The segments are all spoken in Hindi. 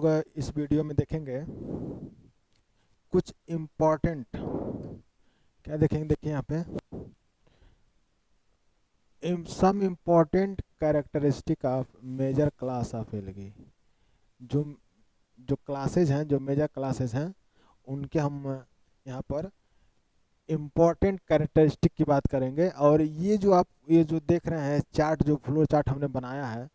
लोग इस वीडियो में देखेंगे कुछ इम्पोर्टेंट, क्या देखेंगे, देखिए यहाँ पे some important characteristic of major class of algae. जो जो क्लासेज हैं, जो मेजर क्लासेज हैं, उनके हम यहाँ पर इम्पोर्टेंट कैरेक्टरिस्टिक की बात करेंगे। और ये जो देख रहे हैं चार्ट, जो फ्लो चार्ट हमने बनाया है,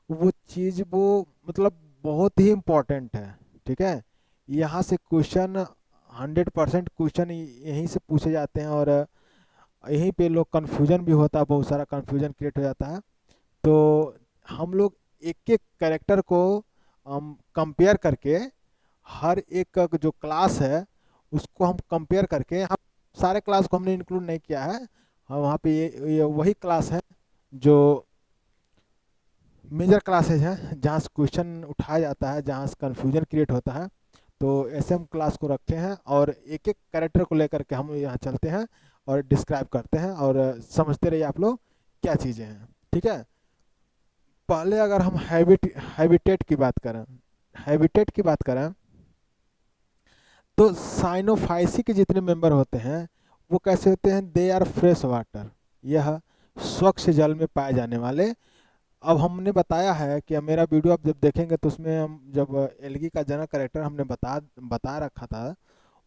वो चीज़ वो मतलब बहुत ही इम्पोर्टेंट है। ठीक है, यहाँ से क्वेश्चन 100% क्वेश्चन यहीं से पूछे जाते हैं और यहीं पे लोग कन्फ्यूजन भी होता है, बहुत सारा कन्फ्यूजन क्रिएट हो जाता है। तो हम लोग एक एक कैरेक्टर को कंपेयर करके, हर एक का जो क्लास है उसको हम कंपेयर करके, हम सारे क्लास को हमने इंक्लूड नहीं किया है, हम वहाँ पे ये वही क्लास है जो मेजर क्लासेज हैं जहाँ से क्वेश्चन उठाया जाता है, जहाँ से कन्फ्यूजन क्रिएट होता है। तो ऐसे हम क्लास को रखे हैं और एक एक कैरेक्टर को लेकर के हम यहाँ चलते हैं और डिस्क्राइब करते हैं और समझते रहिए आप लोग क्या चीज़ें हैं। ठीक है, पहले अगर हम हैबिटेट की बात करें, हैबिटेट की बात करें तो साइनोफाइसी के जितने मेंबर होते हैं वो कैसे होते हैं? दे आर फ्रेश वाटर, यह स्वच्छ जल में पाए जाने वाले। अब हमने बताया है कि मेरा वीडियो आप जब देखेंगे तो उसमें हम जब एल्गी का जनरल कैरेक्टर हमने बता रखा था,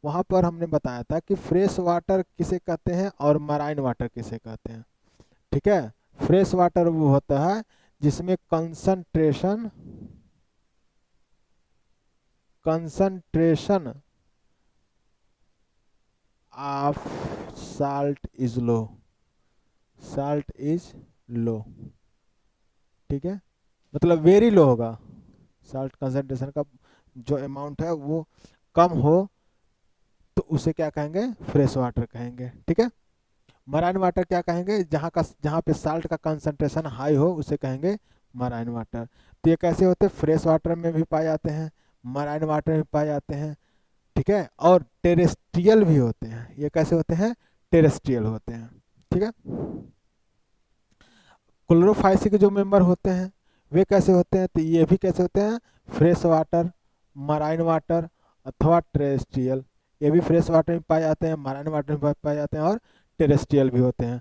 वहाँ पर हमने बताया था कि फ्रेश वाटर किसे कहते हैं और मराइन वाटर किसे कहते हैं। ठीक है, फ्रेश वाटर वो होता है जिसमें concentration of salt is low, salt is low. ठीक है, मतलब वेरी लो होगा, साल्ट कंसंट्रेशन का जो अमाउंट है वो कम हो तो उसे क्या कहेंगे? फ्रेश वाटर कहेंगे। ठीक है, मराइन वाटर क्या कहेंगे? जहाँ पे साल्ट का कंसंट्रेशन हाई हो उसे कहेंगे मराइन वाटर। तो ये कैसे होते हैं? फ्रेश वाटर में भी पाए जाते हैं, मराइन वाटर में पाए जाते हैं। ठीक है, और टेरेस्ट्रियल भी होते हैं। ये कैसे होते हैं? टेरेस्ट्रियल होते हैं। ठीक है, क्लोरोफाइसी के जो मेंबर होते हैं वे कैसे होते हैं? तो ये भी कैसे होते हैं? फ्रेश वाटर, मराइन वाटर अथवा टेरेस्ट्रियल। ये भी फ्रेश वाटर में पाए जाते हैं, मराइन वाटर में पाए जाते हैं और टेरेस्ट्रियल भी होते हैं।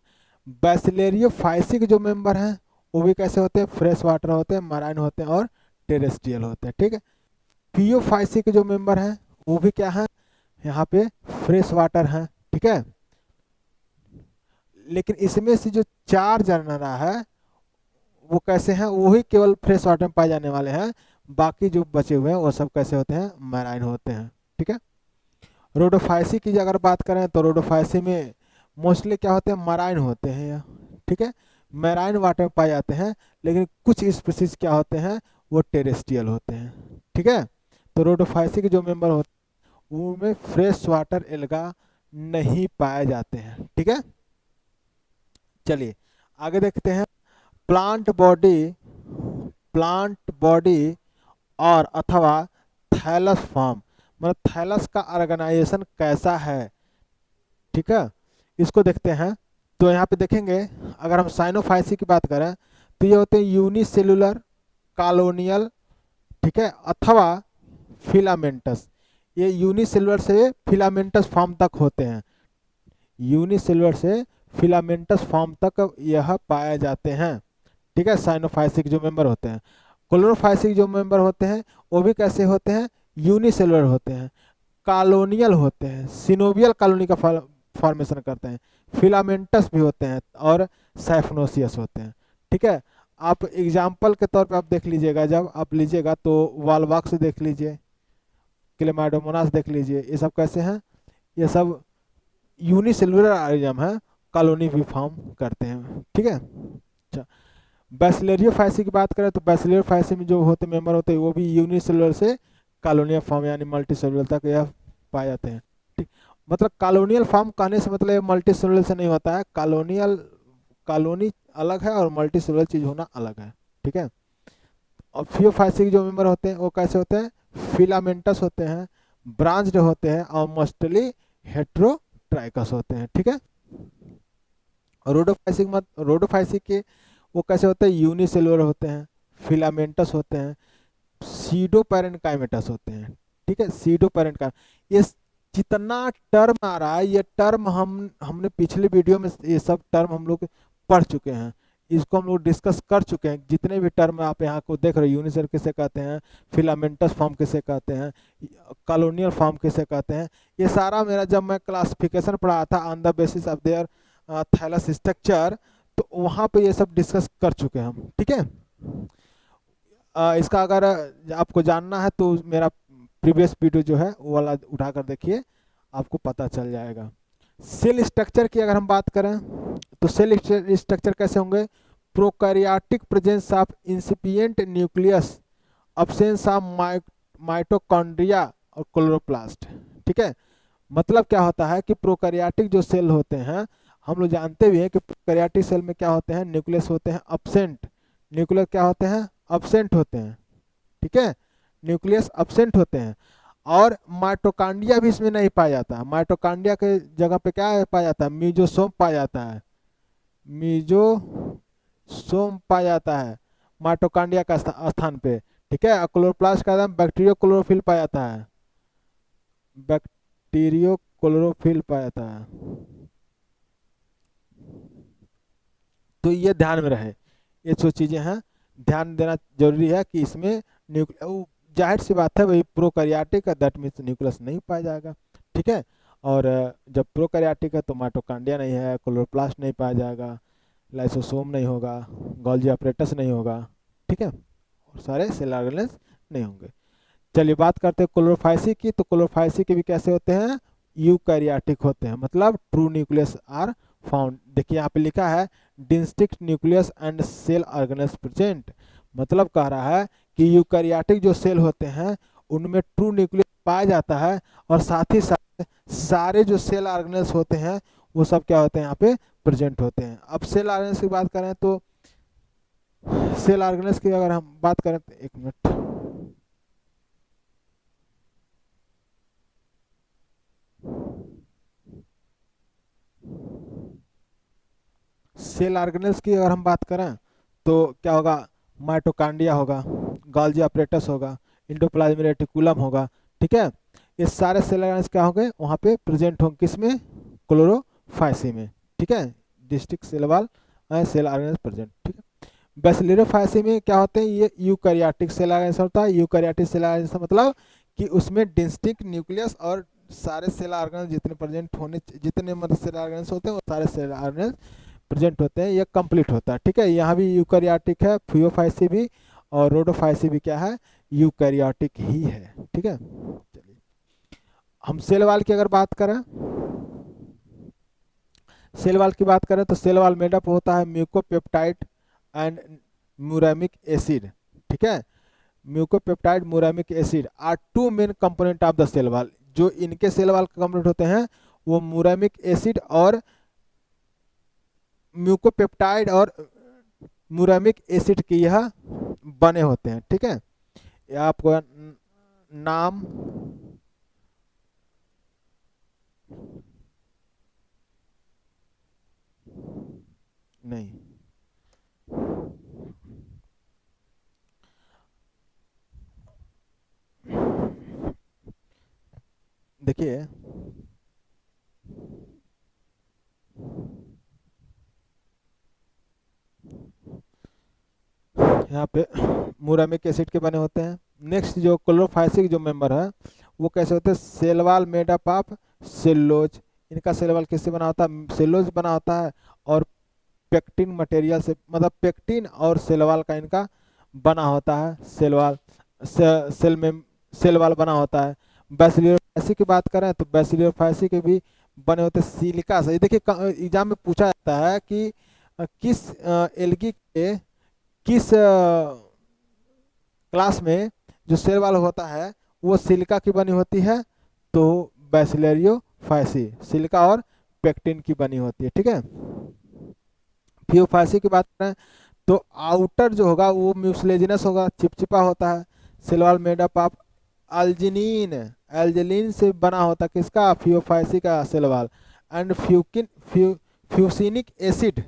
बैसिलेरियोफाइसी के जो मेंबर हैं वो भी कैसे होते हैं? फ्रेश वाटर होते हैं, मराइन होते हैं और टेरेस्ट्रियल होते हैं। ठीक है, पियोफाइसी के जो मेंबर हैं वो भी क्या है? यहाँ पे फ्रेश वाटर हैं। ठीक है, लेकिन इसमें से जो 4 जनरा है वो कैसे हैं? वही केवल फ्रेश वाटर में पाए जाने वाले हैं, बाकी जो बचे हुए हैं वो सब कैसे होते हैं? मैराइन होते हैं। ठीक है, रोडोफाइसी की अगर बात करें तो रोडोफाइसी में मोस्टली क्या होते हैं? मराइन होते हैं। ठीक है, मैराइन वाटर में पाए जाते हैं, लेकिन कुछ स्पीसीज क्या होते हैं? वो टेरेस्ट्रियल होते हैं। ठीक है, तो रोडोफाइसी के जो मेंबर होते हैं उनमें फ्रेश वाटर एल्गा नहीं पाए जाते हैं। ठीक है, चलिए आगे देखते हैं। प्लांट बॉडी, प्लांट बॉडी और अथवा थैलस फॉर्म, मतलब थैलस का ऑर्गेनाइजेशन कैसा है। ठीक है, इसको देखते हैं। तो यहाँ पे देखेंगे अगर हम साइनोफाइसी की बात करें तो ये होते हैं यूनिसेलुलर, कॉलोनियल, ठीक है, अथवा फिलामेंटस। ये यूनिसेलुलर से फिलामेंटस फॉर्म तक होते हैं, यूनिसेलुलर से फिलामेंटस फॉर्म तक यह पाए जाते हैं। ठीक है, साइनोफाइसिक जो मेंबर होते हैं। क्लोरोफाइसिक जो मेंबर होते हैं वो भी कैसे होते हैं? यूनिसेलुलर होते हैं, कॉलोनियल होते हैं, सिनोवियल कॉलोनी का फॉर्मेशन करते हैं, फिलामेंटस भी होते हैं और साइफनोसियस होते हैं। ठीक है, आप एग्जाम्पल के तौर पे आप देख लीजिएगा, जब आप लीजिएगा तो वॉलवॉक्स देख लीजिए, क्लेमाइडोमोनास देख लीजिए, ये सब कैसे हैं? ये सब यूनिसेलुलर ऑर्गेनिज्म है, कॉलोनी भी फॉर्म करते हैं। ठीक है, अच्छा, बैसिलेरियोफाइसी की बात करें तो बैसिलेरियोफाइसी में जो होते मेंबर होते हैं वो भी यूनिसेलुलर से कॉलोनियल फॉर्म यानी मल्टी सेलुलर तक यह पाए जाते हैं। ठीक, मतलब कॉलोनियल फॉर्म कहने से मतलब मल्टी सेलुलर से नहीं होता है, कॉलोनियल, कॉलोनी अलग है और मल्टी सेलुलर चीज होना अलग है। ठीक है, और फियोफाइसी जो मेंबर होते हैं वो कैसे होते हैं? फिलामेंटस होते हैं, ब्रांच्ड होते हैं और मोस्टली हेट्रोट्राइकस होते हैं। ठीक है, रोडोफाइसी के वो कैसे होते हैं? यूनिसेलुलर होते हैं, फिलामेंटस होते हैं, सीडो पैरेन्काइमेटस होते हैं, ठीक है। सीडो पैरेन्काइम, ये जितना टर्म आ रहा है, ये टर्म हमने पिछले वीडियो में ये सब टर्म हम लोग पढ़ चुके हैं, इसको हम लोग डिस्कस कर चुके हैं। जितने भी टर्म आप यहाँ को देख रहे हो, यूनिसेल किसे कहते हैं, फिलामेंटस फॉर्म किसे कहते हैं, कॉलोनियल फॉर्म किसे कहते हैं, ये सारा मेरा जब मैं क्लासिफिकेशन पढ़ा था on the basis of their thallus structure, तो वहाँ पे ये सब डिस्कस कर चुके हैं हम, ठीक है। इसका अगर आपको जानना है तो मेरा प्रीवियस वीडियो जो है वो वाला उठा कर देखिए, आपको पता चल जाएगा। सेल स्ट्रक्चर की अगर हम बात करें तो सेल स्ट्रक्चर कैसे होंगे, prokaryotic presence of incipient nucleus, absence of mitochondria और क्लोरोप्लास्ट, ठीक है। मतलब क्या होता है कि प्रोकैरियोटिक जो सेल होते हैं, हम लोग जानते भी हैं कि प्रोकैरियोटिक सेल में क्या होते हैं, न्यूक्लियस होते हैं अब्सेंट, न्यूक्लियस क्या होते हैं, अब्सेंट होते हैं, ठीक है, न्यूक्लियस अब्सेंट होते हैं। और माइटोकॉन्ड्रिया भी इसमें नहीं पाया जाता, माइटोकॉन्ड्रिया के जगह पे क्या पाया जाता है, मीजोसोम पाया जाता है, मीजोसोम पाया जाता है माइटोकॉन्ड्रिया का स्थान पे, ठीक है। क्लोरोप्लास्ट का नाम बैक्टीरियो क्लोरोफिल पाया जाता है, बैक्टीरियो क्लोरोफिल पाया जाता है। तो ये ध्यान में रहे, ये जो चीजें हैं ध्यान देना जरूरी है कि इसमें जाहिर सी बात है वही प्रोकैरियोटिक है, दैट मीन्स न्यूक्लियस नहीं पाया जाएगा, ठीक है। और जब प्रोकैरियोटिक है तो माइटोकॉन्ड्रिया नहीं है, क्लोरोप्लास्ट नहीं पाया जाएगा, लाइसोसोम नहीं होगा, गोल्जी apparatus नहीं होगा, ठीक है, और सारे सेल ऑर्गेनेल्स नहीं होंगे। चलिए बात करते हैं क्लोरोफाइसी की, तो क्लोरोफाइसी के भी कैसे होते हैं, यूकैरियोटिक होते हैं, मतलब ट्रू न्यूक्लियस आर फाउंड। देखिए यहाँ पे लिखा है distinct nucleus and cell organelles present, मतलब कह रहा है कि यूकैरियोटिक जो सेल होते हैं उनमें ट्रू न्यूक्लियस पाया जाता है, और साथ ही साथ सारे जो सेल ऑर्गेनेल्स होते हैं वो सब क्या होते हैं, यहाँ पे प्रेजेंट होते हैं। अब सेल ऑर्गेनेल्स की बात करें तो सेल ऑर्गेनेल्स की अगर हम बात करें तो एक मिनट, सेल ऑर्गेनेल्स की अगर हम बात करें तो क्या होगा, माइटोकॉन्ड्रिया होगा, गोल्जी apparatus होगा, एंडोप्लाज्मिक रेटिकुलम होगा, ठीक है। ये सारे सेल ऑर्गेनेल्स क्या होंगे वहाँ पे प्रेजेंट होंगे, किसमें, क्लोरोफाइसी में, ठीक है। Distinct cell wall cell organelles present, ठीक है। बैसिलोफाइसी में क्या होते हैं, ये यूकैरियोटिक सेल ऑर्गेनेल्स होता है। यूकैरियोटिक सेल ऑर्गेनेल्स मतलब कि उसमें डिस्टिंक्ट न्यूक्लियस और सारे सेल ऑर्गेनेल्स जितने प्रेजेंट होने, जितने मतलब सेल ऑर्गेनेल्स होते हैं वो सारे सेल ऑर्गेनेल्स प्रेजेंट होते हैं, ये कंप्लीट होता है, ठीक है। यहाँ भी यूकैरियोटिक है, फियोफाइसी भी, और रोडोफाइसी भी क्या है, यूकैरियोटिक ही है, ठीक है। चलिए हम सेल वॉल की अगर बात करें, सेल वॉल की बात करें तो सेल वॉल मेडअप होता है म्यूकोपेप्टाइड एंड म्यूरामिक एसिड, ठीक है। Mucopeptide muramic acid are two main component of the cell wall. जो इनके सेल वॉल कंपोनेंट होते हैं वो म्यूरामिक एसिड और म्यूकोपेप्टाइड और म्यूरामिक एसिड की यह बने होते हैं, ठीक है। यह आपको नाम नहीं, देखिए यहाँ पे म्यूरामिक एसिड के बने होते हैं। नेक्स्ट जो क्लोरोफाइसिक जो मेंबर है वो कैसे होते हैं, cell wall made up of cellulose. इनका सेल वॉल किससे बना होता है, सेलुलोज बना होता है, और पेक्टिन मटेरियल से, मतलब पेक्टिन और सेल वॉल का इनका बना होता है, सेल वॉल सेल में सेल वॉल बना होता है। बैसिलोफाइसी की बात करें तो बैसिलोफाइसी के भी बने होते सिलिका से। देखिए एग्जाम में पूछा जाता है कि किस एल्गी के किस क्लास में जो सेल वॉल होता है वो सिलिका की बनी होती है, तो बैसिलोफाइसी सिलिका और पेक्टिन की बनी होती है, ठीक है। फियोफाइसी की बात करें तो आउटर जो होगा वो म्यूसिलेजिनस होगा, चिपचिपा होता है। Cell wall made up of alginin, एल्जिलिन से बना होता है किसका, फियोफाइसी का cell wall, and fucinic acid,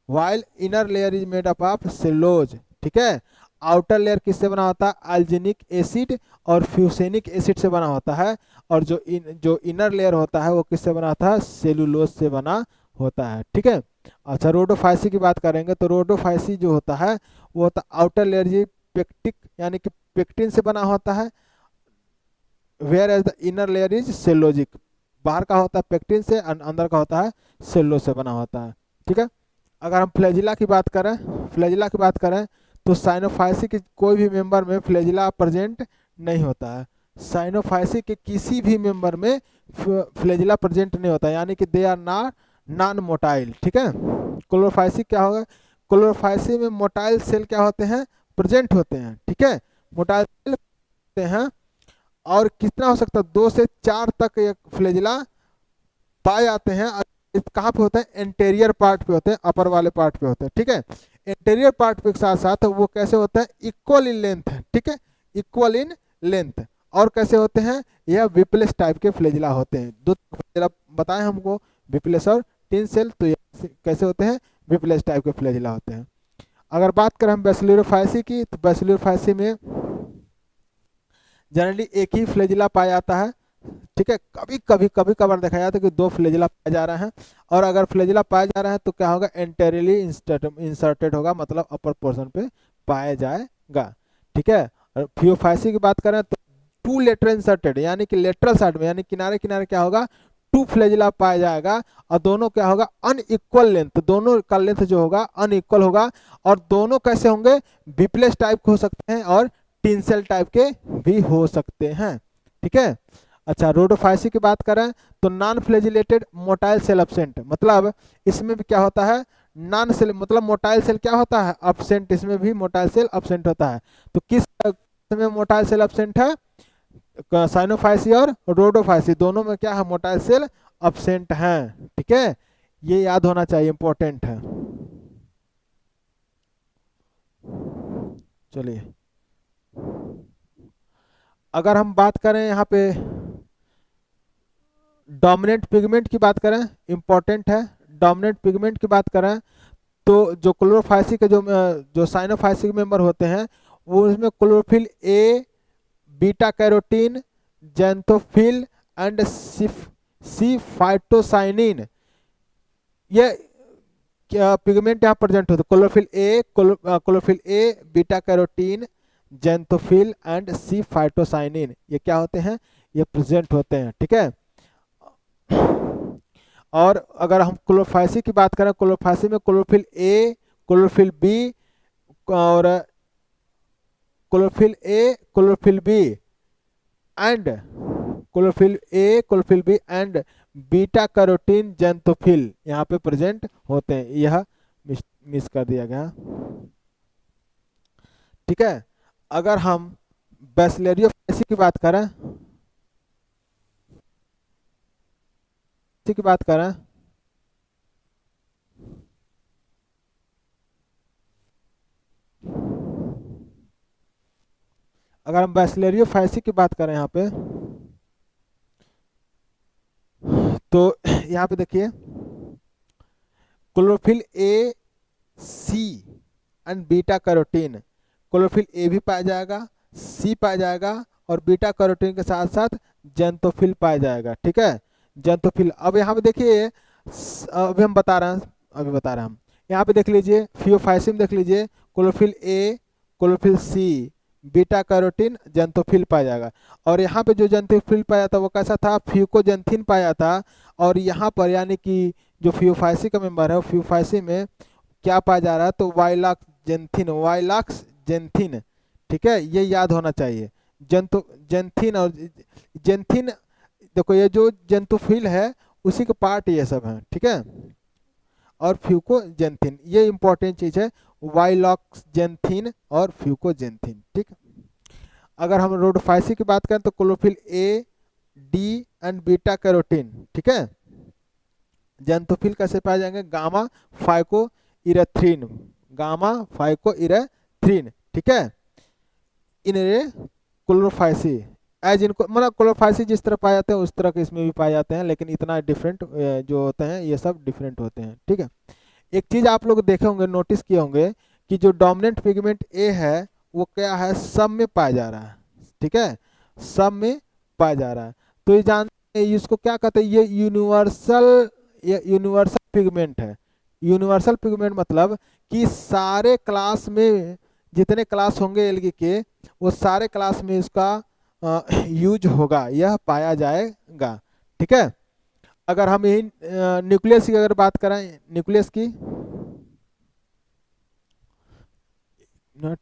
while inner layer is made up of cellulose, ठीक है। आउटर लेयर किससे बना होता है, अल्जीनिक एसिड और फ्यूसेनिक एसिड से बना होता है, और जो इनर लेयर होता है वो किससे बना होता है, सेलुलोज से बना होता है। ठीक है। अच्छा, रोडोफाइसी की बात करेंगे तो रोडोफाइसी जो होता है वो होता है आउटर लेयर जी पेक्टिक यानी कि पेक्टिन से बना होता है, whereas the inner layer is cellulosic. बाहर का होता है पेक्टिन से, अंदर का होता है सेलुलोज से बना होता है। ठीक है। अगर हम फ्लैजिला की बात करें, फ्लैजिला की बात करें तो साइनोफाइसी के कोई भी मेंबर में फ्लैजिला प्रेजेंट नहीं होता है। साइनोफाइसी के किसी भी मेंबर में फ्लैजिला प्रेजेंट नहीं होता है, यानी कि दे आर नॉन मोटाइल। ठीक है। क्लोरोफाइसी क्या होगा, क्लोरोफाइसी में मोटाइल सेल क्या होते हैं, प्रेजेंट होते हैं। ठीक है, मोटाइल सेल होते हैं। और कितना हो सकता है, 2 से 4 तक ये फ्लैजिला पाए जाते हैं। कहाँ पे होते हैं, एंटेरियर पार्ट पे होते हैं, अपर वाले पार्ट पे होते हैं। ठीक है। एंटेरियर पार्ट पे के साथ साथ वो कैसे होते हैं, इक्वल इन लेंथ है। ठीक है, इक्वल इन लेंथ। और कैसे होते हैं, यह विप्लेस टाइप के फ्लैजिला होते हैं। दो फ्लैजिला बताएं हमको, विप्लेस और टिन सेल, तो ये कैसे होते हैं, विप्लेस टाइप के फ्लैजिला होते हैं। अगर बात करें हम बैसिलोफाइसी की, तो बैसिलोफाइसी में जनरली एक ही फ्लैजिला पाया जाता है। ठीक है, कभी कभार देखा जाता है कि 2 फ्लैजिला पाए जा रहे हैं, और अगर फ्लैजिला पाए जा रहे हैं तो क्या होगा, एंटेरियरली इंसर्टेड होगा, मतलब अपर पोर्शन पे पाया जाएगा। ठीक है। और फियोफाइसी की बात करें तो 2 लेटरल इंसर्टेड, यानी कि लेटरल साइड में, यानी किनारे किनारे क्या होगा, 2 फ्लैजिला पाया जाएगा, और दोनों क्या होगा, अनइक्वल लेंथ, दोनों का लेंथ जो होगा अनइक्वल होगा। और दोनों कैसे होंगे, बिप्लेस टाइप के हो सकते हैं और टिंसेल टाइप के भी हो सकते हैं। ठीक है। अच्छा, रोडोफाइसी की बात करें तो non flagellated motile cell absent, मतलब इसमें भी क्या होता है, नॉन सेल मतलब मोटाइल सेल क्या होता है, एब्सेंट, इसमें भी मोटाइल सेल एब्सेंट होता है। तो किस में मोटाइल सेल एब्सेंट है, साइनोफाइसी और रोडोफाइसी दोनों में क्या है, मोटाइल सेल एब्सेंट है। ठीक है, ये याद होना चाहिए, इंपॉर्टेंट है। चलिए, अगर हम बात करें यहाँ पे डोमिनेंट पिगमेंट की बात करें, इंपॉर्टेंट है। डोमिनेंट पिगमेंट की बात करें तो जो क्लोरोफाइसी के जो साइनोफाइसी मेंबर होते हैं वो इसमें chlorophyll A, beta carotene, xanthophyll and C phytocyanin, ये क्या पिगमेंट यहाँ प्रेजेंट होते हैं। Chlorophyll A, beta carotene, xanthophyll and C phytocyanin, ये क्या होते हैं, ये प्रेजेंट होते हैं। ठीक है। और अगर हम क्लोरोफाइसी की बात करें, क्लोरोफाइसी में क्लोरोफिल ए, क्लोरोफिल बी और chlorophyll A, chlorophyll B and chlorophyll A, chlorophyll B and beta carotene, xanthophyll यहाँ पे प्रेजेंट होते हैं। यह मिस कर दिया गया। ठीक है। अगर हम बैसिलरियोफाइसी की बात करें, की बात करें अगर हम बैसिलरियोफाइसी की बात करें यहाँ पे, तो यहाँ पे देखिए chlorophyll A, C and beta carotene, chlorophyll A भी पाया जाएगा, सी पाया जाएगा, और बीटा कैरोटीन के साथ साथ जेंथोफिल पाया जाएगा। ठीक है, जेंथोफिल। अब यहाँ पे देखिए, अभी हम बता रहे हैं, हम यहाँ पे देख लीजिए, फियोफाइसिन देख लीजिए, chlorophyll A, chlorophyll C, beta carotene, xanthophyll पाया जाएगा। और यहाँ पे जो जेंथोफिल पाया था वो कैसा था, फ्यूकोजेंथिन पाया था। और यहाँ पर यानी कि जो फियोफाइसी का मेंबर है, फियोफाइसी में क्या पाया जा रहा है, तो वाइलॉक्स जेंथिन। ठीक है, ये याद होना चाहिए। जेंथिन और जेंथिन, देखो ये जो जेंथोफिल है उसी के पार्ट ये सब हैं। ठीक है, और फ्यूकोजेंथिन, ये इंपॉर्टेंट चीज है, वाइलॉक्स जेंथिन और फ्यूकोजेंथिन। ठीक, अगर हम रोडोफाइसी की बात करें तो chlorophyll A, D and beta carotene. ठीक है, जेंथोफिल कैसे पाए जाएंगे, गामा फाइको इरेथ्रिन, गामा फाइको इरेथ्रिन। ठीक है, इनरे क्लोरोफाइसी एज इनको, मतलब क्लोरोफाइसी जिस तरह पाए जाते हैं उस तरह के इसमें भी पाए जाते हैं, लेकिन इतना डिफरेंट जो होते हैं ये सब डिफरेंट होते हैं। ठीक है, एक चीज आप लोग देखे होंगे, नोटिस किए होंगे कि जो डोमिनेंट पिगमेंट ए है वो क्या है, सब में पाया जा रहा है, ठीक है, सब में पाया जा रहा है। तो ये जानते हैं इसको क्या कहते हैं, ये यूनिवर्सल पिगमेंट है। यूनिवर्सल पिगमेंट मतलब कि सारे क्लास में, जितने क्लास होंगे एल्गी के, वो सारे क्लास में इसका यूज होगा, यह पाया जाएगा, ठीक है। अगर हम यही न्यूक्लियस की अगर बात करें, न्यूक्लियस की, नट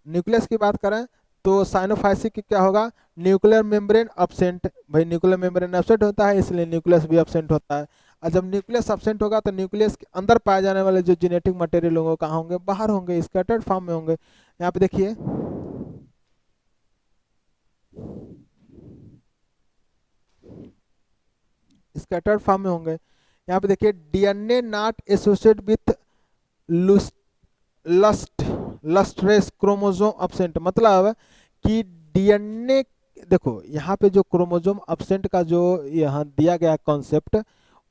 न्यूक्लियस की बात करें तो साइनोफाइसिस की क्या होगा, न्यूक्लियर मेम्ब्रेन अब्सेंट। भाई न्यूक्लियर मेम्ब्रेन अब्सेंट होता है, इसलिए न्यूक्लियस भी अब्सेंट होता है। और जब न्यूक्लियस अब्सेंट होगा तो न्यूक्लियस के अंदर पाए जाने वाले जो जेनेटिक मटेरियल होंगे कहाँ होंगे, बाहर होंगे, स्कैटर्ड फॉर्म में होंगे। यहाँ पे देखिए, स्कैटर्ड फॉर्म में होंगे। यहाँ पे देखिए, DNA not associate with lust lustres chromosome absent, मतलब कि डीएनए, देखो यहाँ पे जो क्रोमोसोम अब्सेंट का जो यहाँ दिया गया कॉन्सेप्ट,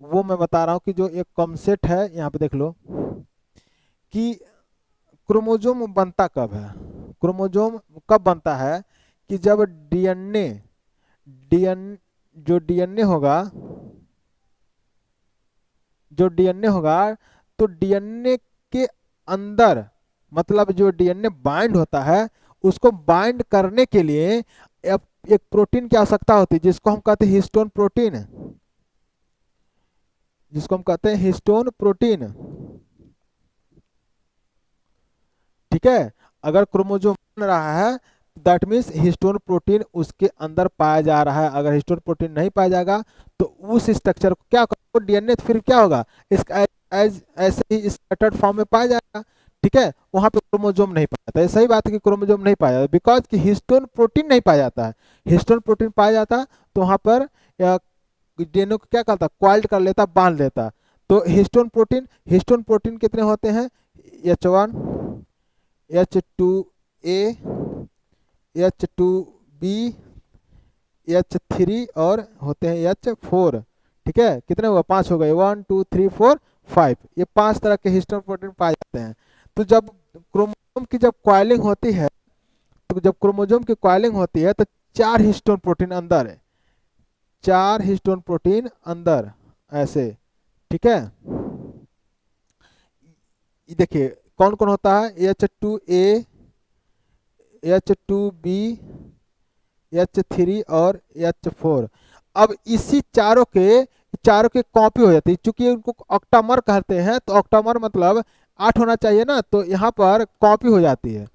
वो मैं बता रहा हूँ कि जो एक कॉन्सेप्ट है, यहाँ पे देख लो कि क्रोमोसोम बनता कब है, क्रोमोसोम कब बनता है कि जब डीएनए डीएन जो डीएनए होगा, जो डीएनए होगा, तो डीएनए के अंदर, मतलब जो डीएनए बाइंड होता है, उसको बाइंड करने के लिए एक प्रोटीन की आवश्यकता होती है, जिसको हम कहते हैं हिस्टोन प्रोटीन, जिसको हम कहते हैं हिस्टोन प्रोटीन, ठीक है। अगर क्रोमोसोम बन रहा है, दैट मीन्स हिस्टोन प्रोटीन उसके अंदर पाया जा रहा है। अगर हिस्टोन प्रोटीन नहीं पाया जाएगा तो उस स्ट्रक्चर को क्या करोगे, डीएनए फिर क्या होगा, इसका ऐसे ही स्कैटर्ड फॉर्म में पाया जाएगा, ठीक है। वहां पे क्रोमोसोम नहीं पाया जाता है, सही बात है कि क्रोमोसोम नहीं पाया जाता, बिकॉज कि हिस्टोन प्रोटीन नहीं पाया जाता है। हिस्टोन प्रोटीन पाया जाता तो वहां पर डीएनए को क्या करता, क्वाइल्ड कर लेता, बांध लेता। तो हिस्टोन प्रोटीन कितने होते हैं, H1, H2A, H2B, H3 और होते हैं H4, ठीक है। कितने हुआ, 5 हो गए, 1 2 3 4 5, ये 5 तरह के हिस्टोन प्रोटीन पाए जाते हैं। तो जब क्रोमोसोम की जब क्वाइलिंग होती है, तो जब क्रोमोसोम की क्वाइलिंग होती है तो 4 हिस्टोन प्रोटीन अंदर है, 4 हिस्टोन प्रोटीन अंदर ऐसे, ठीक है। देखिए कौन कौन होता है, H2A, H2B, H3 और H4। अब इसी चारों के कॉपी हो जाती है, चूंकि उनको ऑक्टामर कहते हैं, तो ऑक्टामर मतलब 8 होना चाहिए ना, तो यहाँ पर कॉपी हो जाती है।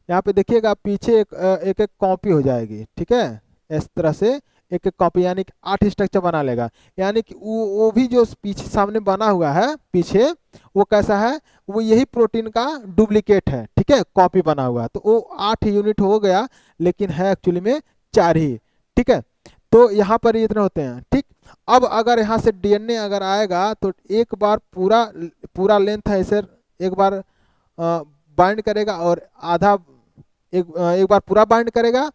यहाँ पे देखिएगा पीछे एक एक कॉपी हो जाएगी, ठीक है, इस तरह से एक एक कॉपी, यानी कि 8 स्ट्रक्चर बना लेगा। यानी कि वो भी जो पीछे सामने बना हुआ है पीछे, वो कैसा है, वो यही प्रोटीन का डुप्लीकेट है, ठीक है, कॉपी बना हुआ। तो वो 8 यूनिट हो गया, लेकिन है एक्चुअली में 4 ही, ठीक है। तो यहाँ पर इतने होते हैं, ठीक। अब अगर यहाँ से डीएनए अगर आएगा तो एक बार पूरा लेंथ है इसे एक बार बाइंड करेगा, और आधा एक बार पूरा बाइंड करेगा,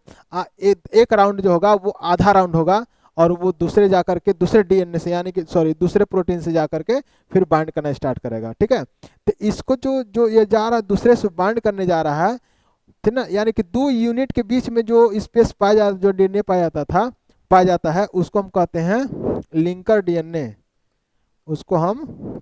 एक राउंड जो होगा वो आधा राउंड होगा, और वो दूसरे जाकर के दूसरे डीएनए से, यानी कि सॉरी दूसरे प्रोटीन से जाकर के फिर बाइंड करना स्टार्ट करेगा, ठीक है। तो इसको जो जो ये जा रहा है दूसरे से बाइंड करने जा रहा है, ठीक ना, यानी कि 2 यूनिट के बीच में जो स्पेस पाया जाता, जो डीएनए पाया जाता है, उसको हम कहते हैं लिंकर डीएनए, उसको हम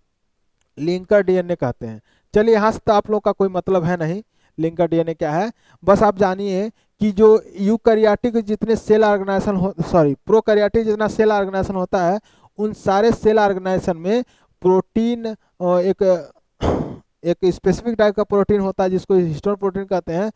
लिंकर डीएनए कहते हैं। चलिए यहाँ से तो आप लोग का कोई मतलब है नहीं लिंकर डीएनए क्या है, बस आप जानिए कि जो यूकैरियोटिक जितने सेल ऑर्गेनाइजेशन हो, सॉरी प्रोकैरियोटिक जितना सेल ऑर्गेनाइजेशन होता है, उन सारे सेल ऑर्गेनाइजेशन में प्रोटीन एक स्पेसिफिक टाइप का प्रोटीन होता है जिसको हिस्टोन प्रोटीन कहते हैं,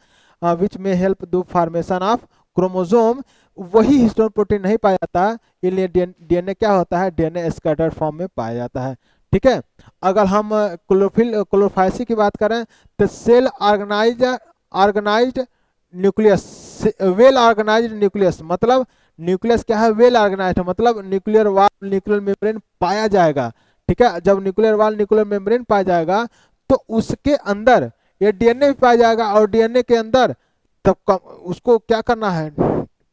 विच में help the formation of chromosome. वही हिस्टोन प्रोटीन नहीं पाया जाता, इसलिए डीएनए क्या होता है, डीएनए स्कैटर्ड फॉर्म में पाया जाता है, ठीक है। अगर हम क्लोरोफाइसी की बात करें तो cell organised nucleus, well organised nucleus, मतलब न्यूक्लियस क्या है, वेल ऑर्गेनाइज्ड, मतलब न्यूक्लियर वाल न्यूक्लियर मेम्ब्रेन पाया जाएगा, ठीक है। जब न्यूक्लियर वाल न्यूक्लियर मेम्ब्रेन पाया जाएगा तो उसके अंदर ये डीएनए भी पाया जाएगा, और डीएनए के अंदर तब उसको क्या करना है,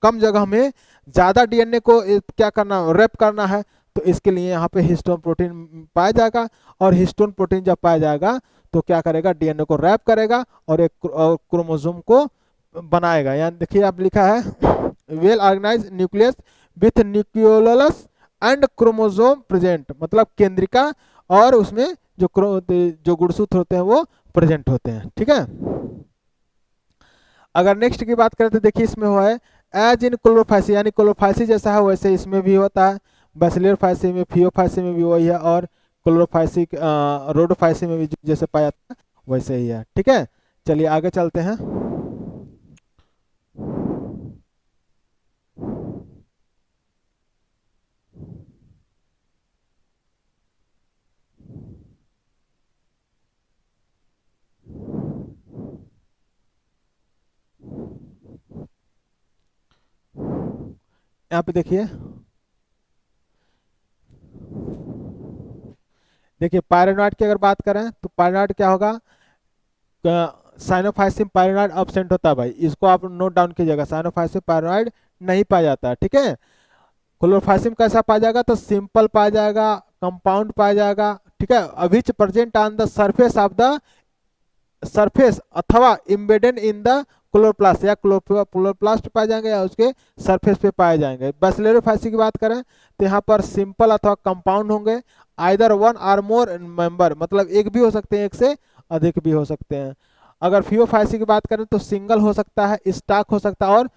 कम जगह में ज्यादा डीएनए को क्या करना, रैप करना है। तो इसके लिए यहाँ पे हिस्टोन प्रोटीन पाया जाएगा, और हिस्टोन प्रोटीन जब पाया जाएगा तो क्या करेगा, डीएनए को रैप करेगा और एक क्रोमोसोम को बनाएगा। यहाँ देखिए आप लिखा है well organise nucleus with nucleolus and chromosome present, मतलब केंद्रिका और उसमें जो गुणसूत्र होते हैं वो प्रेजेंट होते हैं। ठीक है, अगर नेक्स्ट की बात करें तो देखिए इसमें हुआ है एज इन क्लोरोफाइसी, यानी क्लोरोफाइसी जैसा है वैसे इसमें भी होता है, बैसिलर फाइसी में, फियोफाइसी में भी वही है, और क्लोरोफाइसी रोडोफाइसी में भी जैसे पाया जाता है वैसे ही है। ठीक है, चलिए आगे चलते हैं। यहाँ पे देखिए, पायरेनॉइड की अगर बात करें तो पायरेनॉइड क्या होगा, साइनोफाइसिम पायरेनॉइड अब्सेंट होता है भाई, इसको आप नोट डाउन कीजिएगा, साइनोफाइसिम पायरेनॉइड नहीं पाया जाता है। ठीक है, क्लोरोफाइसिम कैसा पाया जाएगा, तो सिंपल पाया जाएगा, कंपाउंड पाया जाएगा। ठीक है, अभिच present on the surface of the surface अथवा इम्बेडेड इन द क्लोरोप्लास्ट, या क्लोरोप्लास्ट पाए जाएंगे या उसके सरफेस पे पाए जाएंगे। बैसिलरोफाइसी की बात करें तो यहाँ पर सिंपल अथवा कंपाउंड होंगे, आइदर वन और मोर मेंबर, मतलब एक भी हो सकते हैं, एक से अधिक भी हो सकते हैं। अगर फियोफाइसी की बात करें तो सिंगल हो सकता है, स्टाक हो सकता है और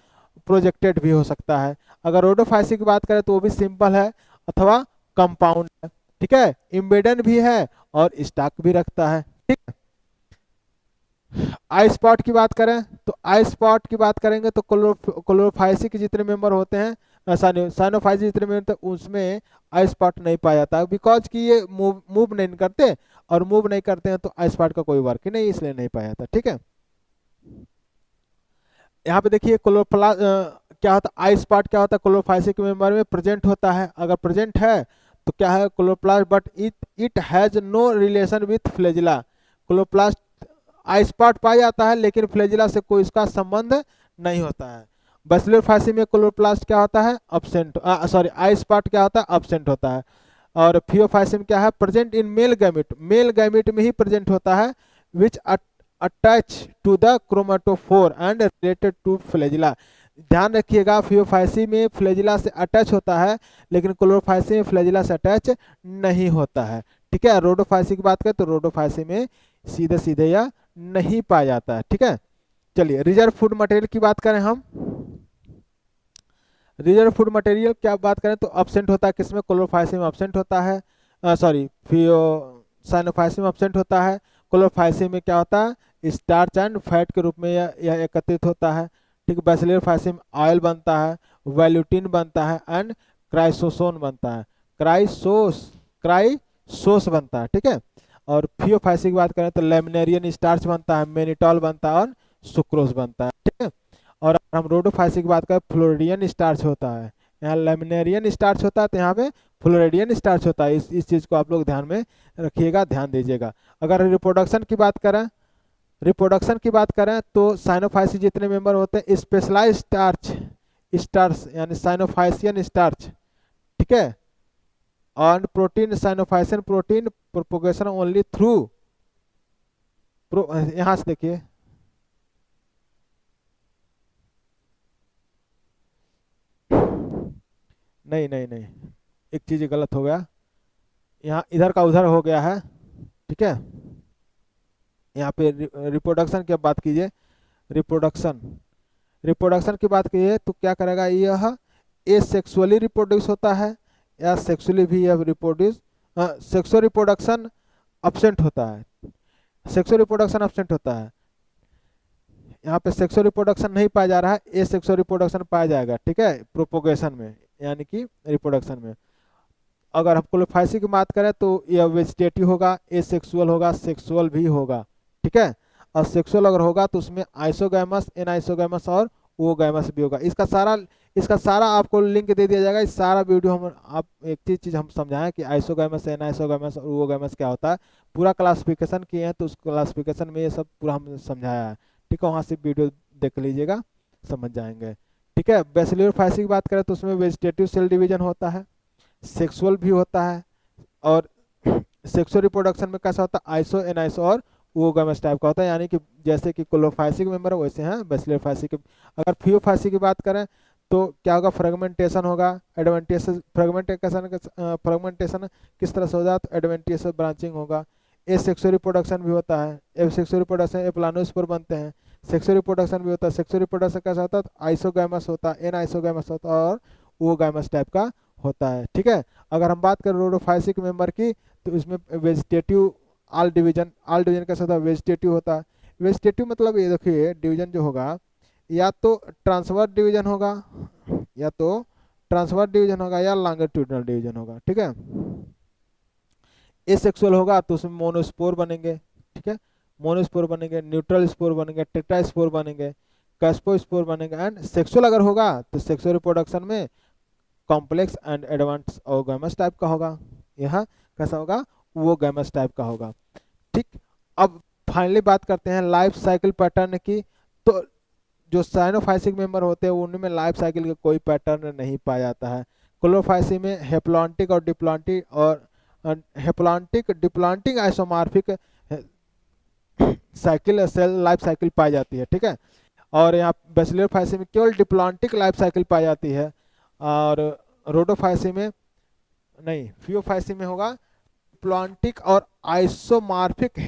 प्रोजेक्टेड भी हो सकता है। अगर रोडोफाइसी की बात करें तो वो भी सिंपल है अथवा कंपाउंड है। ठीक है, इम्बेडन भी है और स्टाक भी रखता है। ठीक है, आई स्पॉट की बात करें तो आई स्पॉट की बात करेंगे तो क्लोरोफाइसी के जितने मेंबर होते हैं, साइनोफाइसी जितने मेंबर होते हैं उसमें आई स्पॉट नहीं पाया जाता, बिकॉज कि ये मूव नहीं करते, और मूव नहीं करते हैं तो आई स्पॉट का कोई वर्क ही नहीं, इसलिए नहीं पाया जाता। ठीक है, यहाँ पे देखिए क्या होता है, आई स्पॉट क्या होता है, क्लोरोफाइसी के मेंबर में प्रेजेंट होता है, अगर प्रेजेंट है तो क्या है chloroplast, but it has no relation with flagella. Chloroplast eye spot पाया जाता है लेकिन फ्लैजिला से कोई इसका संबंध नहीं होता है। बैसिलर फाइसी में क्लोरोप्लास्ट क्या होता है, अब्सेंट, सॉरी आई स्पॉट क्या होता है, अब्सेंट होता है। और फियोफाइसी में क्या है, present in male gamete, male gamete में ही प्रेजेंट होता है, which attach to the chromatophore and related to flagella. ध्यान रखिएगा, फियोफाइसी में फ्लैजिला से अटैच होता है लेकिन क्लोरोफाइसी में फ्लैजिला से अटैच नहीं होता है। ठीक है, रोडोफाइसी की बात करें तो रोडोफाइसी में सीधे सीधे या नहीं पाया जाता है। ठीक है, चलिए रिजर्व फूड मटेरियल की बात करें हम, रिजर्व फूड मटेरियल क्या बात करें तो अब्सेंट होता है, किसमें, क्लोरोफाइसी में अब्सेंट होता है, सॉरी साइनोफाइसी में अब्सेंट होता है। क्लोरोफाइसी में क्या होता है, स्टार्च एंड फैट के रूप में यह एकत्रित होता है। ठीक है, बैसिलर फाइसी में ऑयल बनता है, वैल्यूटिन बनता है एंड क्राइसोसोन बनता है, क्राइसोस बनता है। ठीक है, और फियोफाइसी की बात करें तो लेमिनेरियन स्टार्च बनता है, मेनिटॉल बनता है और सुक्रोज बनता है। ठीक है, और हम रोडोफाइसी की बात करें फ्लोरिडियन स्टार्च होता है, यहाँ लेमिनेरियन स्टार्च होता है तो यहाँ पे फ्लोरिडियन स्टार्च होता है। इस चीज़ को आप लोग ध्यान में रखिएगा, ध्यान दीजिएगा। अगर रिप्रोडक्शन की बात करें, तो साइनोफाइसी जितने मेंबर होते हैं, स्पेशलाइज स्टार्च यानी साइनोफाइसियन स्टार्च। ठीक है, और protein cyanophycean protein propagation only through, यहां से देखिए, नहीं नहीं नहीं, एक चीज गलत हो गया, यहाँ इधर का उधर हो गया है। ठीक है, यहाँ पे रिप्रोडक्शन की बात कीजिए, रिप्रोडक्शन रिप्रोडक्शन की बात कीजिए तो क्या करेगा, यह ए सेक्सुअली रिप्रोड्यूस होता है या सेक्सुअली भी यह रिप्रोड्यूस, सेक्सुअल रिप्रोडक्शन अब्सेंट होता है, सेक्सुअल रिप्रोडक्शन अब्सेंट होता है। यहाँ पे सेक्सुअल रिप्रोडक्शन नहीं पाया जा रहा है, ए सेक्सुअल रिप्रोडक्शन पाया जाएगा। ठीक है, प्रोपोगेशन में यानी कि रिप्रोडक्शन में। अगर हम क्लोरोफाइसी की बात करें तो यह वेजिटेटिव होगा, ए सेक्सुअल होगा, सेक्सुअल भी होगा। ठीक है, और सेक्सुअल अगर होगा तो उसमें आइसोगैमस, एनाइसोगैमस और ओगैमस भी होगा। इसका सारा आपको लिंक दे दिया जाएगा, इस सारा वीडियो हम आप एक चीज हम समझाएं कि आइसोगैमस, एनाइसोगैमस और ओगैमस क्या होता है, पूरा क्लासिफिकेशन किए हैं तो उस क्लासिफिकेशन में ये सब पूरा हमने समझाया है। ठीक है, वहाँ से वीडियो देख लीजिएगा, समझ जाएंगे। ठीक है, बैसिलर फाइसी की बात करें तो उसमें वेजिटेटिव सेल डिवीजन होता है, सेक्सुअल भी होता है, और सेक्सुअल रिप्रोडक्शन में कैसा होता है, आइसो एनाइसो और ओगोगैमस टाइप का होता है, यानी कि जैसे कि क्लोरोफाइसी के मेंबर वैसे हैं बैसिलोफाइसी के। अगर फियोफाइसी की बात करें तो क्या होगा, फ्रेगमेंटेशन होगा, एडवेंटियस फ्रेगमेंटेशन किस तरह से हो जाता है, एडवेंटियस ब्रांचिंग होगा। एसेक्सुअल रिप्रोडक्शन भी होता है, एसेक्सुअल रिप्रोडक्शन एप्लानोस्पोर बनते हैं। सेक्सुअल रिप्रोडक्शन भी होता है, सेक्सुअल रिप्रोडक्शन कैसा होता है, आइसोगैमस होता है, एन आइसोगैमस होता है और ओगैमस टाइप का होता है, ठीक है। अगर हम बात करें रोडोफाइसिक मेंबर की, तो इसमें वेजिटेटिव आल डिवीजन कैसा होता है, वेजिटेटिव होता है। वेजिटेटिव मतलब ये देखिए डिवीजन जो होगा, या तो ट्रांसवर्स डिवीजन होगा, या तो ट्रांसवर्स डिवीजन होगा, या लॉन्गिट्यूडिनल डिवीजन होगा, ठीक है। एसेक्सुअल होगा तो उसमें मोनोस्पोर बनेंगे, ठीक है, मोनोस्पोर बनेंगे, न्यूट्रल स्पोर बनेंगे, टेट्रास्पोर बनेंगे, कैस्पोस्पोर बनेंगे। एंड सेक्सुअल अगर होगा तो सेक्सुअल रिप्रोडक्शन में complex and advance oogamous type का होगा, यह कैसा होगा, वो गैमस टाइप का होगा, ठीक। अब फाइनली बात करते हैं लाइफ साइकिल पैटर्न की। तो जो साइनोफाइसिक मेंबर होते हैं उनमें लाइफ साइकिल का कोई पैटर्न नहीं पाया जाता है। क्लोरोफाइसी में हेप्लॉन्टिक और डिप्लॉन्टिक और haplontic diplontic isomorphic cycle cell life cycle पाई जाती है, ठीक है। और यहाँ बैसिलोफाइसी में केवल डिप्लॉन्टिक लाइफ साइकिल पाई जाती है, और रोडोफाइसी में नहीं, फियोफाइसी में होगा प्लांटिक और आइसोमार्फिक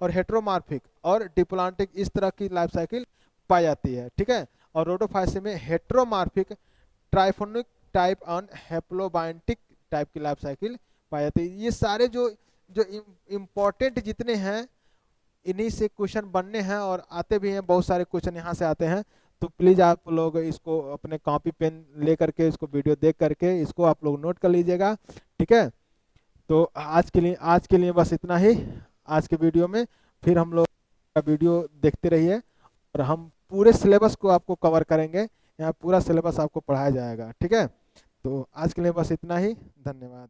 और हेट्रोमार्फिक और डिप्लांटिक, इस तरह की लाइफ साइकिल पाई जाती है, ठीक है। और रोडोफाइसी में हेट्रोमार्फिक, ट्राइफोनिक टाइप और हेप्लोबाइंटिक टाइप की लाइफ साइकिल पाई जाती है। ये सारे जो जो इम्पोर्टेंट जितने हैं, इन्हीं से क्वेश्चन बनने हैं और आते भी हैं, बहुत सारे क्वेश्चन यहाँ से आते हैं। तो प्लीज़ आप लोग इसको अपने कॉपी पेन ले करके, इसको वीडियो देख करके इसको आप लोग नोट कर लीजिएगा, ठीक है। तो आज के लिए बस इतना ही आज के वीडियो में। फिर हम लोग का वीडियो देखते रहिए, और हम पूरे सिलेबस को आपको कवर करेंगे, यहाँ पूरा सिलेबस आपको पढ़ाया जाएगा, ठीक है। तो आज के लिए बस इतना ही, धन्यवाद।